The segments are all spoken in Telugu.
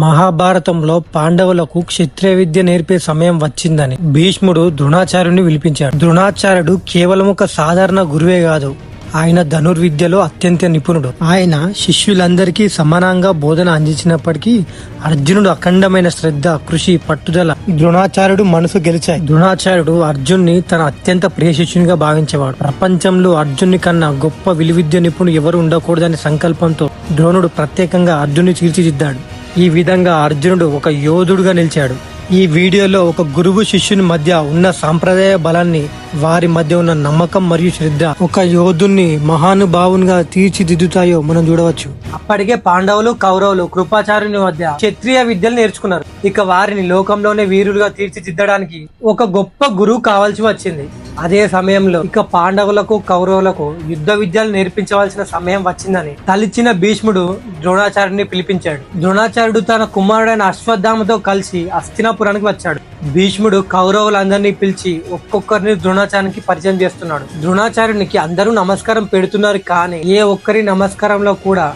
మహాభారతంలో పాండవులకు క్షత్రియ విద్య నేర్పే సమయం వచ్చిందని భీష్ముడు ద్రోణాచార్యుని పిలిపించాడు. ద్రోణాచార్యుడు కేవలం ఒక సాధారణ గురువే కాదు, ఆయన ధనుర్విద్యలో అత్యంత నిపుణుడు. ఆయన శిష్యులందరికీ సమానంగా బోధన అందించినప్పటికీ అర్జునుడు అఖండమైన శ్రద్ధ, కృషి, పట్టుదల ద్రోణాచార్యుడు మనసు గెలిచాయి. ద్రోణాచార్యుడు అర్జున్ని తన అత్యంత ప్రియ శిష్యునిగా భావించేవాడు. ప్రపంచంలో అర్జున్ని కన్నా గొప్ప విలువిద్య నిపుణుడు ఎవరు ఉండకూడదనే సంకల్పంతో ద్రోణుడు ప్రత్యేకంగా అర్జున్ని తీర్చిదిద్దాడు. ఈ విధంగా అర్జునుడు ఒక యోధుడుగా నిలిచాడు. ఈ వీడియోలో ఒక గురువు శిష్యుని మధ్య ఉన్న సాంప్రదాయ బలాన్ని, వారి మధ్య ఉన్న నమ్మకం మరియు శ్రద్ధ ఒక యోధుని మహానుభావునిగా తీర్చిదిద్దుతాయో మనం చూడవచ్చు. అప్పటికే పాండవులు, కౌరవులు కృపాచార్యుని మధ్య క్షత్రియ విద్యలు నేర్చుకున్నారు. ఇక వారిని లోకంలోనే వీరులుగా తీర్చిదిద్దడానికి ఒక గొప్ప గురువు కావాల్సి వచ్చింది. అదే సమయంలో ఇక పాండవులకు, కౌరవులకు యుద్ధ విద్యలు నేర్పించవలసిన సమయం వచ్చిందని తలిచిన భీష్ముడు ద్రోణాచార్యుని పిలిపించాడు. ద్రోణాచార్యుడు తన కుమారుడైన అశ్వత్థామతో కలిసి హస్తినాపురానికి వచ్చాడు. భీష్ముడు కౌరవులందరినీ పిలిచి ఒక్కొక్కరిని ద్రోణాచార్యునికి పరిచయం చేస్తున్నాడు. ద్రోణాచార్యునికి అందరూ నమస్కారం పెడుతున్నారు, కానీ ఏ ఒక్కరి నమస్కారంలో కూడా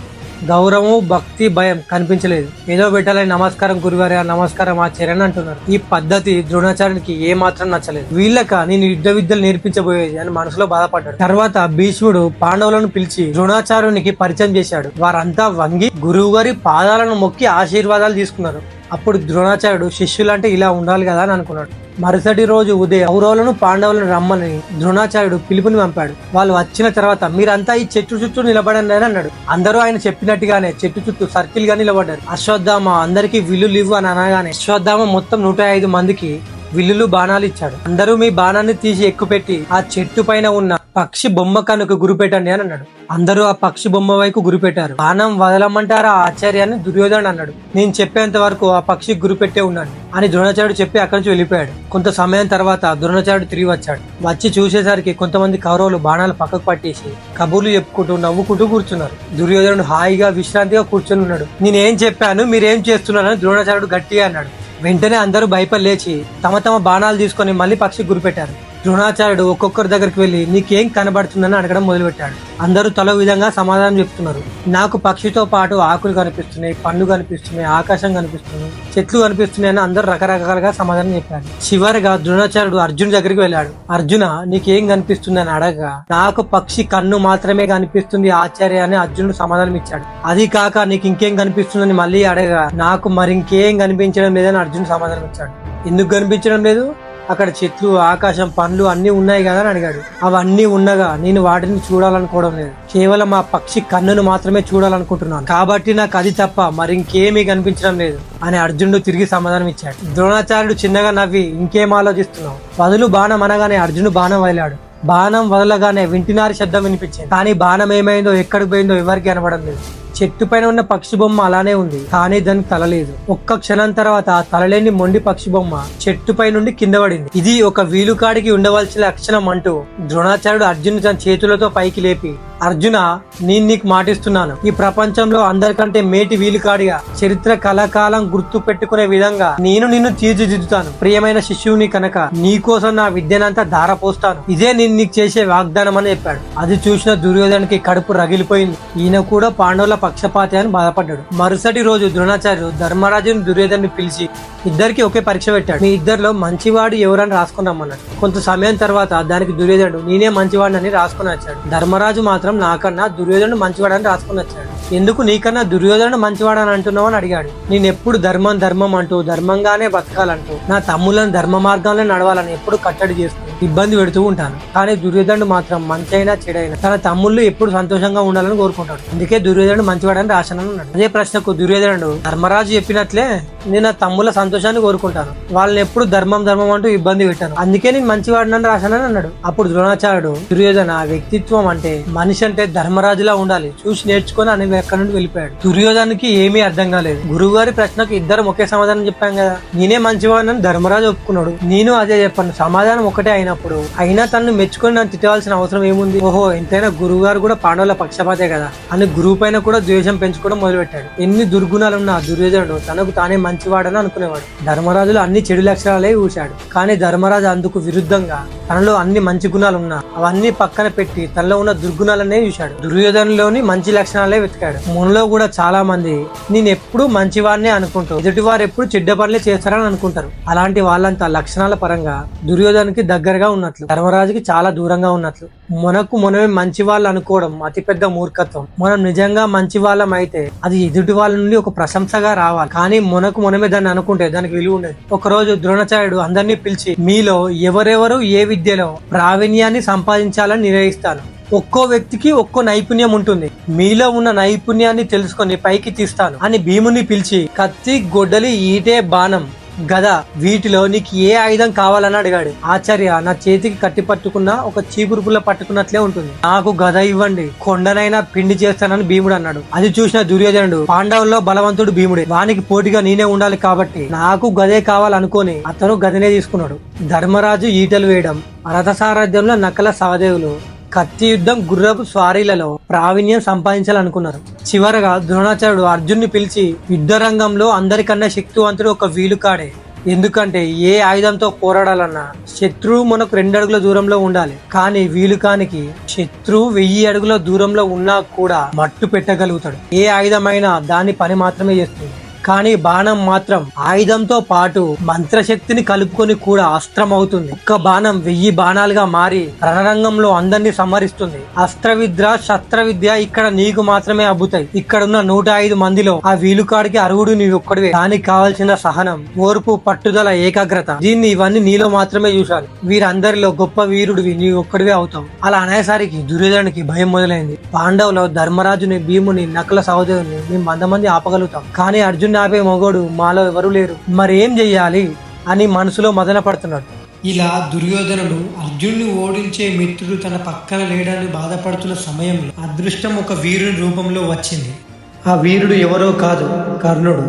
గౌరవం, భక్తి, భయం కనిపించలేదు. ఏదో పెట్టాలని నమస్కారం గురువారి, నమస్కారం ఆచార్య అని అంటున్నారు. ఈ పద్ధతి ద్రోణాచార్యునికి ఏ మాత్రం నచ్చలేదు. వీళ్ళక నేను యుద్ధ విద్యలు నేర్పించబోయేది అని మనసులో బాధపడ్డాడు. తర్వాత భీష్ముడు పాండవులను పిలిచి ద్రోణాచార్యునికి పరిచయం చేశాడు. వారంతా వంగి గురువు గారి పాదాలను మొక్కి ఆశీర్వాదాలు తీసుకున్నారు. అప్పుడు ద్రోణాచార్యుడు శిష్యులంటే ఇలా ఉండాలి కదా అని అనుకున్నాడు. మరుసటి రోజు ఉదయం కౌరవులను, పాండవులను రమ్మని ద్రోణాచార్యుడు పిలుపుని పంపాడు. వాళ్ళు వచ్చిన తర్వాత మీరంతా ఈ చెట్టు చుట్టూ నిలబడండి అని అన్నాడు. అందరూ ఆయన చెప్పినట్టుగానే చెట్టు చుట్టూ సర్కిల్ గా నిలబడ్డారు. అశ్వత్థామ అందరికి విల్లులు ఇవ్వు అని అనగానే అశ్వత్థామ మొత్తం 105 మందికి విల్లులు, బాణాలు ఇచ్చాడు. అందరూ మీ బాణాన్ని తీసి ఎక్కుపెట్టి ఆ చెట్టు పైన ఉన్న పక్షి బొమ్మ కనుక గురిపెట్టండి అని అన్నాడు. అందరూ ఆ పక్షి బొమ్మ వైపు గురిపెట్టారు. బాణం వదలమంటారా ఆచార్యాన్ని దుర్యోధనుడు అన్నాడు. నేను చెప్పేంత వరకు ఆ పక్షి గురిపెట్టే ఉన్నాడు అని ద్రోణాచార్యుడు చెప్పి అక్కడి నుంచి వెళ్ళిపోయాడు. కొంత సమయం తర్వాత ద్రోణాచార్యుడు తిరిగి వచ్చాడు. వచ్చి చూసేసరికి కొంతమంది కౌరవులు బాణాలు పక్కకు పట్టేసి కబుర్లు చెప్పుకుంటూ నవ్వుకుంటూ కూర్చున్నారు. దుర్యోధనుడు హాయిగా విశ్రాంతిగా కూర్చొని ఉన్నాడు. నేనేం చెప్పాను, మీరేం చేస్తున్నారని ద్రోణాచార్యుడు గట్టిగా అన్నాడు. వెంటనే అందరూ భయపడి లేచి తమ తమ బాణాలు తీసుకొని మళ్ళీ పక్షి గురిపెట్టారు. ద్రోణాచార్యుడు ఒక్కొక్కరి దగ్గరికి వెళ్లి నీకేం కనబడుతుందని అడగడం మొదలుపెట్టాడు. అందరూ తల విధంగా సమాధానం చెప్తున్నారు. నాకు పక్షితో పాటు ఆకులు కనిపిస్తున్నాయి, పండ్లు కనిపిస్తున్నాయి, ఆకాశం కనిపిస్తున్నాయి, చెట్లు కనిపిస్తున్నాయి అని అందరూ రకరకాలుగా సమాధానం చెప్పారు. చివరిగా ద్రోణాచార్యుడు అర్జున్ దగ్గరికి వెళ్ళాడు. అర్జున నీకేం కనిపిస్తుంది అని అడగగా నాకు పక్షి కన్ను మాత్రమే కనిపిస్తుంది ఆచార్య అని అర్జునుడు సమాధానం ఇచ్చాడు. అది కాక నీకు ఇంకేం కనిపిస్తుందని మళ్ళీ అడగగా నాకు మరింకేం కనిపించడం లేదని అర్జునుడు సమాధానం ఇచ్చాడు. ఎందుకు కనిపించడం లేదు? అక్కడ చెట్లు, ఆకాశం, పండ్లు అన్ని ఉన్నాయి కదా అని అడిగాడు. అవన్నీ ఉండగా నేను వాటిని చూడాలనుకోవడం లేదు, కేవలం ఆ పక్షి కన్నును మాత్రమే చూడాలనుకుంటున్నాను, కాబట్టి నాకు అది తప్ప మరింకేమీ కనిపించడం లేదు అని అర్జునుడు తిరిగి సమాధానం ఇచ్చాడు. ద్రోణాచార్యుడు చిన్నగా నవ్వి ఇంకేం ఆలోచిస్తున్నావు, వదులు బాణం అనగానే అర్జునుడు బాణం వదిలాడు. బాణం వదలగానే వింటినారి శబ్దం వినిపించింది. కానీ బాణం ఏమైందో, ఎక్కడికి పోయిందో ఎవరికి కనబడం లేదు. చెట్టు పైన ఉన్న పక్షి బొమ్మ అలానే ఉంది, కానీ దానికి తల లేదు. ఒక్క క్షణం తర్వాత ఆ తలలేని మొండి పక్షి బొమ్మ చెట్టు పై నుండి కింద పడింది. ఇది ఒక వీలుకాడికి ఉండవలసిన లక్షణం అంటూ ద్రోణాచార్యుడు అర్జును తన చేతులతో పైకి లేపి అర్జున నేను నీకు మాటిస్తున్నాను, ఈ ప్రపంచంలో అందరికంటే మేటి వీలుకాడిగా చరిత్ర కలకాలం గుర్తు పెట్టుకునే విధంగా నేను నిన్ను తీర్చిదిద్దుతాను. ప్రియమైన శిష్యుని కనుక నీకోసం నా విద్యనంతా ధారపోస్తాను. ఇదే నేను నీకు చేసే వాగ్దానం అని చెప్పాడు. అది చూసిన దుర్యోధనునికి కడుపు రగిలిపోయింది. ఈయన కూడా పాండవుల పక్షపాతి అని బాధపడ్డాడు. మరుసటి రోజు ద్రోణాచార్యుడు ధర్మరాజుని, దుర్యోధను పిలిచి ఇద్దరికి ఒకే పరీక్ష పెట్టాడు. మీ ఇద్దరిలో మంచివాడు ఎవరని రాసుకుని రమ్మన్నాడు. కొంత సమయం తర్వాత దానికి దుర్యోధనుడు నేనే మంచివాడిని రాసుకుని వచ్చాడు. ధర్మరాజు మాత్రం నాకన్నా దుర్యోధనుడు మంచివాడని రాసుకుని వచ్చాడు. ఎందుకు నీకన్నా దుర్యోధనుడు మంచివాడని అంటున్నావు అని అడిగాడు. నేను ఎప్పుడు ధర్మం ధర్మం అంటూ ధర్మంగానే బతకాలంటూ నా తమ్ములను ధర్మ మార్గంలో నడవాలని ఎప్పుడు కట్టడి చేస్తూ ఇబ్బంది పెడుతూ ఉంటాను. కానీ దుర్యోధనుడు మాత్రం మంచి అయినా చెడైనా తన తమ్ముళ్ళు ఎప్పుడు సంతోషంగా ఉండాలని కోరుకుంటాడు. అందుకే దుర్యోధనుడు మంచివాడని రాశానని అన్నాడు. అదే ప్రశ్నకు దుర్యోధనుడు ధర్మరాజు చెప్పినట్లే నేను నా తమ్ముల సంతోషాన్ని కోరుకుంటాను, వాళ్ళని ఎప్పుడు ధర్మం ధర్మం అంటూ ఇబ్బంది పెట్టాను, అందుకే నేను మంచివాడినని రాశానని అన్నాడు. అప్పుడు ద్రోణాచార్యుడు దుర్యోధన వ్యక్తిత్వం అంటే మనిషి అంటే ధర్మరాజులా ఉండాలి, చూసి నేర్చుకొని అని ఎక్కడి నుండి వెళ్ళిపోయాడు. దుర్యోధనుకి ఏమీ అర్థం కాలేదు. గురువు గారి ప్రశ్నకు ఇద్దరం ఒకే సమాధానం చెప్పాం కదా, నేనే మంచివాడినని ధర్మరాజు ఒప్పుకున్నాడు, నేను అదే చెప్పాను. సమాధానం ఒకటే అయినప్పుడు అయినా తనను మెచ్చుకొని నన్ను తిట్టవలసిన అవసరం ఏముంది? ఓహో ఎంతైనా గురువు గారు కూడా పాండవుల పక్షపాతే కదా అని గురువు పైన కూడా ద్వేషం పెంచుకోవడం మొదలుపెట్టాడు. ఎన్ని దుర్గుణాలున్నా దుర్యోధనుడు తనకు తానే మంచివాడని అనుకునేవాడు. ధర్మరాజులో అన్ని చెడు లక్షణాలే చూశాడు. కానీ ధర్మరాజు అందుకు విరుద్ధంగా తనలో అన్ని మంచి గుణాలు ఉన్నా అవన్నీ పక్కన పెట్టి తనలో ఉన్న దుర్గుణాలనే చూశాడు. దుర్యోధనలోని మంచి లక్షణాలే వెతికాడు. మనలో కూడా చాలా మంది నేను ఎప్పుడు మంచివాడినే అనుకుంటూ ఎదుటివారు ఎప్పుడు చెడ్డ పనులే చేస్తారని అనుకుంటారు. అలాంటి వాళ్ళంతా లక్షణాల పరంగా దుర్యోధనకి దగ్గరగా ఉన్నట్లు, ధర్మరాజుకి చాలా దూరంగా ఉన్నట్లు. మనకు మనమే మంచి వాళ్ళు అనుకోవడం అతిపెద్ద మూర్ఖత్వం. మనం నిజంగా మంచి వాళ్ళం అయితే అది ఎదుటి వాళ్ళ నుండి ఒక ప్రశంసగా రావాలి. కానీ మనకు మనమే దాన్ని అనుకుంటే దానికి విలువ ఉండదు. ఒక రోజు ద్రోణాచార్యుడు అందరినీ పిలిచి మీలో ఎవరెవరు ఏ విద్యలో ప్రావీణ్యాన్ని సంపాదించాలని నిర్ణయిస్తాను. ఒక్కో వ్యక్తికి ఒక్కో నైపుణ్యం ఉంటుంది. మీలో ఉన్న నైపుణ్యాన్ని తెలుసుకొని పైకి తీస్తాను అని భీముని పిలిచి కత్తి, గొడ్డలి, ఈటే, బాణం, గద వీటిలో నీకు ఏ ఆయుధం కావాలని అడిగాడు. ఆచార్య, నా చేతికి కట్టి పట్టుకున్న ఒక చీపురు పుల్ల పట్టుకున్నట్లే ఉంటుంది. నాకు గద ఇవ్వండి, కొండనైనా పిండి చేస్తానని భీముడు అన్నాడు. అది చూసిన దుర్యోధనుడు పాండవుల్లో బలవంతుడు భీముడే, వానికి పోటీగా నేనే ఉండాలి కాబట్టి నాకు గదే కావాలనుకొని అతను గదనే తీసుకున్నాడు. ధర్మరాజు ఈటలు వేయడం, రథసారథ్యంలో నకల సహదేవులు కత్తి యుద్ధం, గుర్రపు స్వారీలలో ప్రావీణ్యం సంపాదించాలనుకున్నారు. చివరగా ద్రోణాచార్యుడు అర్జున్ని పిలిచి యుద్ధ రంగంలో అందరికన్నా శక్తివంతుడు ఒక వీలుకాడే. ఎందుకంటే ఏ ఆయుధంతో పోరాడాలన్నా శత్రువు మనకు 2 అడుగుల దూరంలో ఉండాలి. కానీ వీలుకానికి శత్రువు 1000 అడుగుల దూరంలో ఉన్నా కూడా మట్టు పెట్టగలుగుతాడు. ఏ ఆయుధమైనా దాని పని మాత్రమే చేస్తుంది. కానీ బాణం మాత్రం ఆయుధంతో పాటు మంత్రశక్తిని కలుపుకొని కూడా అస్త్రం అవుతుంది. ఒక్క బాణం 1000 బాణాలుగా మారి రణరంగంలో అందరినీ సంహరిస్తుంది. అస్త్ర విద్య, శస్త్ర విద్య ఇక్కడ నీకు మాత్రమే అబ్బుతాయి. ఇక్కడున్న 105 మందిలో ఆ వీలుకాడికి అర్హుడు నీవు ఒక్కడివే. దానికి కావాల్సిన సహనం, ఓర్పు, పట్టుదల, ఏకాగ్రత, ఇవన్నీ నీలో మాత్రమే చూశాను. వీరందరిలో గొప్ప వీరుడివి నీవు ఒక్కడివే అవుతావు. అలా అనేసరికి దుర్యోధనుడికి భయం మొదలైంది. పాండవులో ధర్మరాజుని, భీముని, నకుల సహోదరుని మేము 100 మంది ఆపగలుగుతాం. కానీ అర్జున్ ఆపే మొగోడు మాలో ఎవరు లేరు, మరేం చెయ్యాలి అని మనసులో మదన పడుతున్నాడు. ఇలా దుర్యోధనుడు అర్జునుని ఓడించే మిత్రుడు తన పక్కన లేడని బాధపడుతున్న సమయంలో అదృష్టం ఒక వీరుని రూపంలో వచ్చింది. ఆ వీరుడు ఎవరో కాదు, కర్ణుడు.